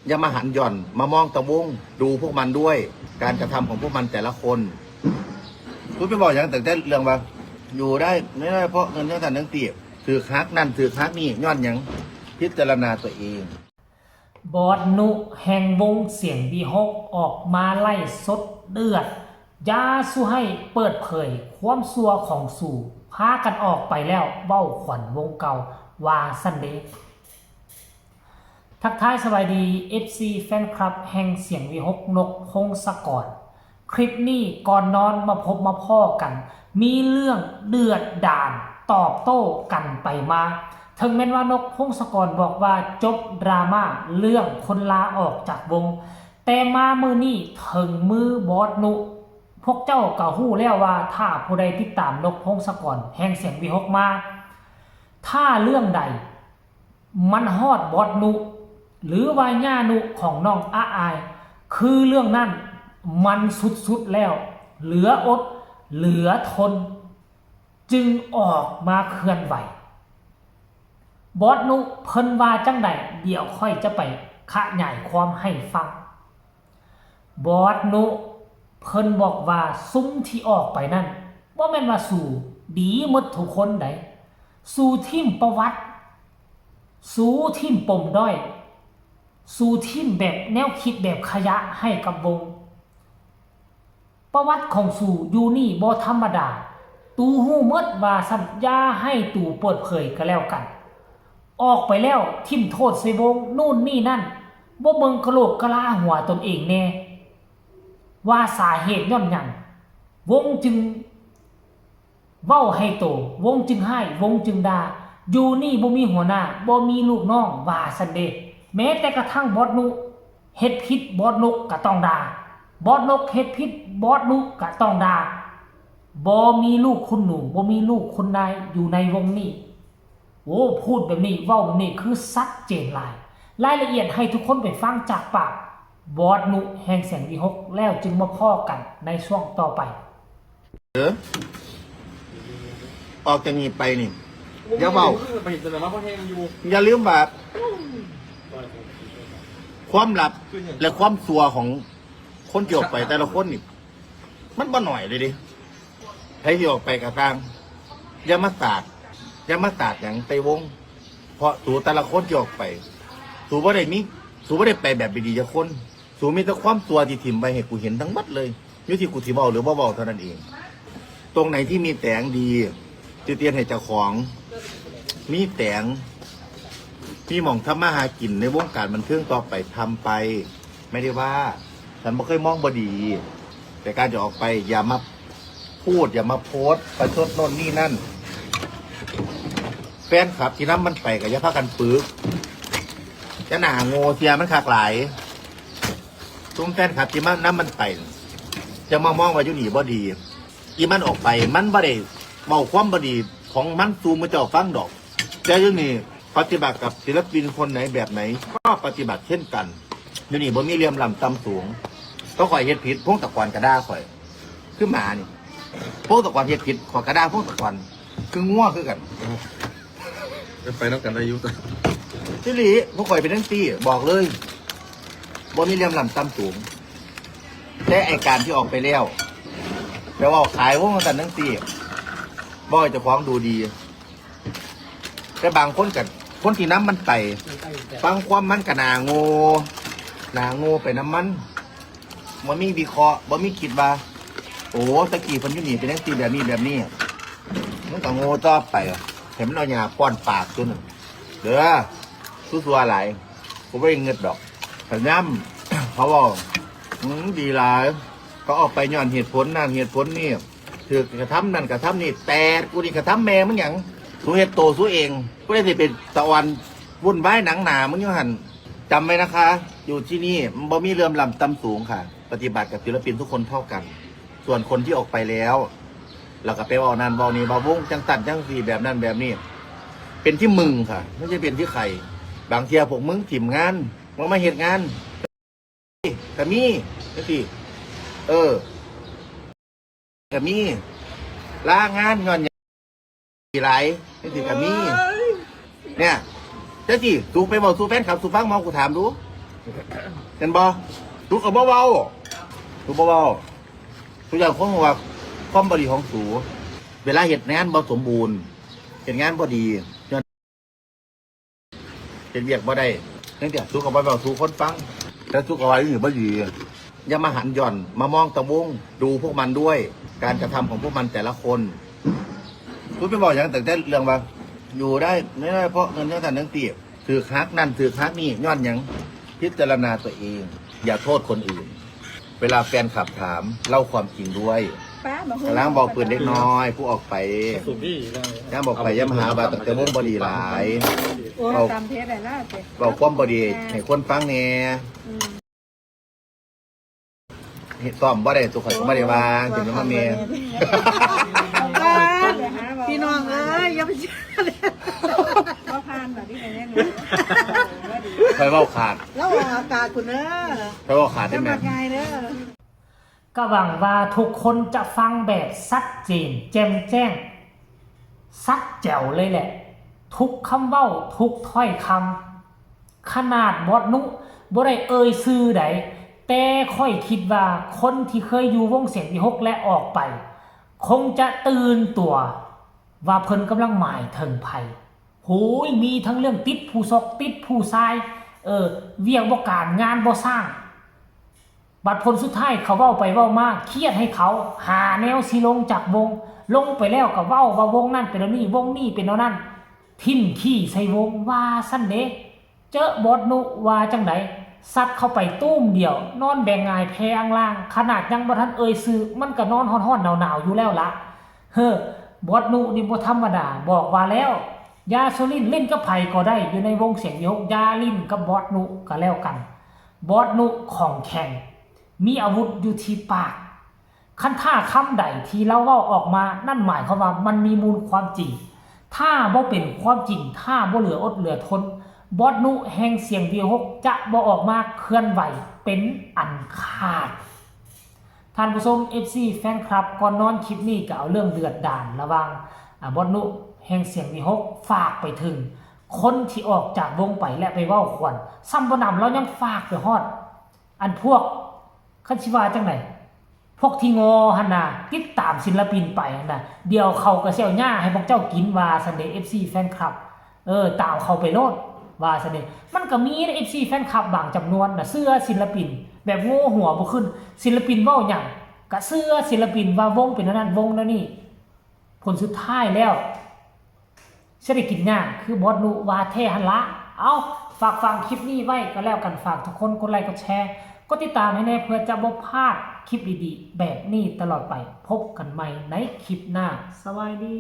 อย่ามาหันหย่อนมามองตะวงดูพวกมันด้วย การกระทำของพวกมันแต่ละคนพูดไปบอกอย่างแต่เรื่องว่าอยู่ได้ไม่ได้เพราะเงินเท่านั้นทั้งตีถือฮักนั่นถือฮักนี่ย้อนอย่างพิจารณาตัวเองบอสนุแห่งวงเสียงบีฮกออกมาไล่สดเดือดยาสู้ให้เปิดเผยความซัวของสู่พากันออกไปแล้วเบ้าขวัญวงเก่าว่าซันเดย์ทักทายสบายดี FC แฟนคลับแห่งเสียงวีฮกนกพงศกรคลิปนี้ก่อนนอนมาพบมาพ่อกันมีเรื่องเดือดดาลตอบโต้กันไปมาถึงแม้ว่านกพงศกรบอกว่าจบดราม่าเรื่องคนลาออกจากวงแต่มามือนี้ถึงมือบอสนุพวกเจ้าก็ฮู้แล้วว่าถ้าผู้ใดติดตามนกพงศกรแห่งเสียงวีฮกมาถ้าเรื่องใดมันฮอดบอสนุหรือว่าย่านุของน้องอาอายคือเรื่องนั้นมันสุดๆแล้วเหลืออดเหลือทนจึงออกมาเคลื่อนไหวบอสนุเพิ่นว่าจังใดเดี๋ยวค่อยจะไปขยายความให้ฟังบอสนุเพิ่นบอกว่าซุ้มที่ออกไปนั่นบ่แม่นว่าสู่ดีหมดทุกคนใดสู่ทิ่มประวัติสู่ทิ่มปมด้อยสู่ทิ่มแบบแนวคิดแบบขยะให้กับวงประวัติของสู่อยู่นี่บ่ธรรมดาตูฮู้หมดว่าสัญญาให้ตูเปิดเผยก็แล้วกันออกไปแล้วทิ่มโทษใส่วงนู่นนี่นั่นบ่เบิ่งกะโหลกกะลาหัวตนเองแน่ว่าสาเหตุย้อนหยังวงจึงเว้าให้โตวงจึงให้วงจึงด่าอยู่นี่บ่มีหัวหน้าบ่มีลูกน้องว่าซั่นเด้แม้แต่กระทั่งบอสนุเฮ็ดผิดบอสนุก็ต้องด่าบอสนุเฮ็ดผิดบอสนุก็ต้องด่าบ่มีลูกคุณหนูบ่มีลูกคุณนายอยู่ในวงนี้โอ้พูดแบบนี้เว้าแบบนี้คือชัดเจนหลายรายละเอียดให้ทุกคนไปฟังจากปากบอสนุแห่งเสียงวีฮกแล้วจึงมาพ้อกันในช่วงต่อไปออกจากนี้ไปนี่อย่าเบาอย่าลืมแบบความลับและความซัวของคนที่ออกไปแต่ละคนนี่มันบ่หน่อยเลยดิให้ที่ออกไปกับกลางอย่ามาตาดอย่างไปวงเพราะสูแต่ละคนที่ออกไปสูบ่ได้ไปแบบดีๆจะคนสูมีแต่ความซัวที่ถิ่มไปให้กูเห็นทั้งหมดเลยอยู่ที่กูที่เบาหรือบ่เบาเท่านั้นเองตรงไหนที่มีแตงดีที่เตียนให้เจ้าของมีแตงมีหม่องทำมาหากินในวงการบันเทิงต่อไปทำไปไม่ได้ว่าฉันไม่เคยมองบดีแต่การจะออกไปอย่ามาพูดอย่ามาโพสต์ประชดโน่นนี่นั่นแฟนคลับที่น้ำมันไปกับยาพากันปึกจะหนาโง่เสียมันขากหลายตุ้มแฟนคลับที่น้ำมันไปจะมามองว่าอยู่หนีบดีอีมันออกไปมันบ่ได้เมาความบดีของมันซูมาเจ้าฟังดอกแต่ยังนี่ปฏิบัติกับศิลปินคนไหนแบบไหนก็ปฏิบัติเช่นกันอยู่นี่บ่มีเรียมลำตำสูงต้องคอยเฮ็ดผิดพวกตะกอนกระด้าคอยคือหมานี่พวกตะกอนเฮ็ดผิดขอกระด้าพวกตะกอนคือง่วคือกันไปนับกันได้ยุติที่หลีพวกคอยเป็นทั้งตีบอกเลยบ่มีเรียมลำตำสูงแต่ไอการที่ออกไปแล้วแปลว่าขายวงกันทั้งตีบ่อยจะฟ้องดูดีแต่บางคนกับคนที่น้ำมันไปฟังความมันกับนาโง่ไปน้ำมันมีวิเคราะห์บ่มีคิดว่าโอ้ตะกี้พันยุนีเป็นนักตีแบบนี้มันก็โง่ต่อไปเห็นมันเอาหยาป้อนปากตัวหนึ่งเด้อสู้อะไรผมไม่เงินดอกแต่ย้ำเขาบอกดีหลายก็ออกไปย้อนเหตุผลนั่นเหตุผลนี่ถือกระทำนั่นกระทำนี่แต่กูนี่กระทำแม่มึงอย่างสู้เหตุโตสู้เองกูได้ที่เป็นตะวันวุ่นวายหนังหนามึงยังหันจำไว้นะคะ อยู่ที่นี่มันบ่มีเรื่อมลำตำสูงค่ะปฏิบัติกับศิลปินทุกคนเท่ากันส่วนคนที่ออกไปแล้วเราก็ไปว่านั่นว่านี่ว่าวงจังตัดจังสีแบบนั้นแบบนี้เป็นที่มึงค่ะไม่ใช่เป็นที่ใครบางเทียพวกมึงถิ่มงานมึงมาเหตุงานกะมีก็สิกะมีลางานงอนกี่ไรนี่สิกะมีเนี่ยเจ้าจีสูไปบอกสูแฟนขับสูฟังมองกูถามดู เห็นบ่ทุกข์กับเบาๆทุกข์เบาๆทุกอย่างคนว่าความบดีของสูเวลาเหตุงานบ่สมบูรณ์เหตุงานบ่ดีเป็นเวียกบ่ได้นั่นเดียวทุกข์กับเบาๆสู้คนฟังแต่ทุกข์กับอะไรอยู่บ่ดีอย่ามาหันหย่อนมามองตะวงดูพวกมันด้วย การกระทำของพวกมันแต่ละคนพูดไปบอกอย่างแต่เรื่องว่าอยู่ได้ไม่ได้เพราะเงินเท่านั้นทั้งตีถือคักนั่นถือคักนี่ย้อนอย่างพิจารณาตัวเอง อย่าโทษคนอื่น เวลาแฟนขับถามเล่าความจริงด้วยกำลังบอกปืนเล็กน้อย ผู้ออกไปย่าบอกไปย่ามาหาบาแต่วงบดีหลายเอาตามเทสอะไรล่ะบอกความบดีให้คนฟังแน่เห็นต้อมบ่ได้ตัวข่อยก็บ่ได้ว่าเห็นว่าเมีย พี่น้องเอ้ยอย่าไปเชื่อเลย ว่าพานแบบนี้ไปแน่น ข่อยเว้าขาด แล้วออกอากาศคุณเนอะ ข่อยเว้าขาดได้ จะ แม่ มาไงเนอะ ก็หวังว่าทุกคนจะฟังแบบชัดเจนแจ่มแจ้งชัดแจ๋วเลยแหละ ทุกคำเว้าทุกถ้อยคำขนาดบอสนุบ่ได้เอ่ยชื่อใดแต่ค่อยคิดว่าคนที่เคยอยู่วงเสียงที่6และออกไป คงจะตื่นตัวว่าเพิ่นกำลังหมายถึงไผโหยมีทั้งเรื่องติดผู้ซอกติดผู้ทรายเวียกบ่การงานบ่สร้างบัดผลสุดท้ายเขาเว้าไปเว้ามาเครียดให้เขาหาแนวสิลงจากวงลงไปแล้วก็เว้าว่าวงนั้นเป็นแล้วนี่วงนี้เป็นแล้วนั่นทิ่มขี้ใส่วงว่าซั่นเด้เจอบอสนุว่าจังไดซัดเข้าไปตุ้มเดียวนอนแบงงายแพงล่างขนาดยังบ่ทันเอ่ยซื้อมันก็นอนฮ้อนๆหนาวๆอยู่แล้วละบอสนุนี่บ่ธรรมดาบอกว่าแล้วยาโซลินเล่นกับไผก็ได้อยู่ในวงเสียงยกยาลินกับบอสนุก็แล้วกันบอสนุของแข็งมีอาวุธอยู่ที่ปากคันท่าคำใดที่เราเว้าออกมานั่นหมายความว่ามันมีมูลความจริงถ้าบ่เป็นความจริงถ้าบ่เหลืออดเหลือทนบอสนุแห่งเสียงเดียวหกจะบ่ออกมาเคลื่อนไหวเป็นอันขาดท่านผู้ชม FC แฟนคลับก่อนนอนคลิปนี้ก็เอาเรื่องเดือดดาลระหว่างบอสนุแห่งเสียงเดียวหกฝากไปถึงคนที่ออกจากวงไปและไปเว้าขวัญซ้ำบ่นำแล้วยังฝากไปฮอดอันพวกคันสิว่าจังไหนพวกที่งอหั่นน่ะติดตามศิลปินไปหั่นน่ะเดี๋ยวเขาก็สิเอาหญ้าให้พวกเจ้ากินว่าซั่นเด้ FC แฟนคลับตามเขาไปโลดว่าซั่นเด้มันก็มีนะ FC แฟนคลับบางจำนวนน่ะเสื้อศิลปินแบบโง่หัวบ่ขึ้นศิลปินเว้าหยังก็เสื้อศิลปินว่าวงเป็นนั้นวงแล้วนี่ผลสุดท้ายแล้วสิได้กินหญ้าคือบอสนุว่าแท้หั่นละเอาฝากฟังคลิปนี้ไว้ก็แล้วกันฝากทุกคนกดไลค์กดแชร์กดติดตามให้แน่เพื่อจะบ่พลาดคลิปดีๆแบบนี้ตลอดไปพบกันใหม่ในคลิปหน้าสวัสดี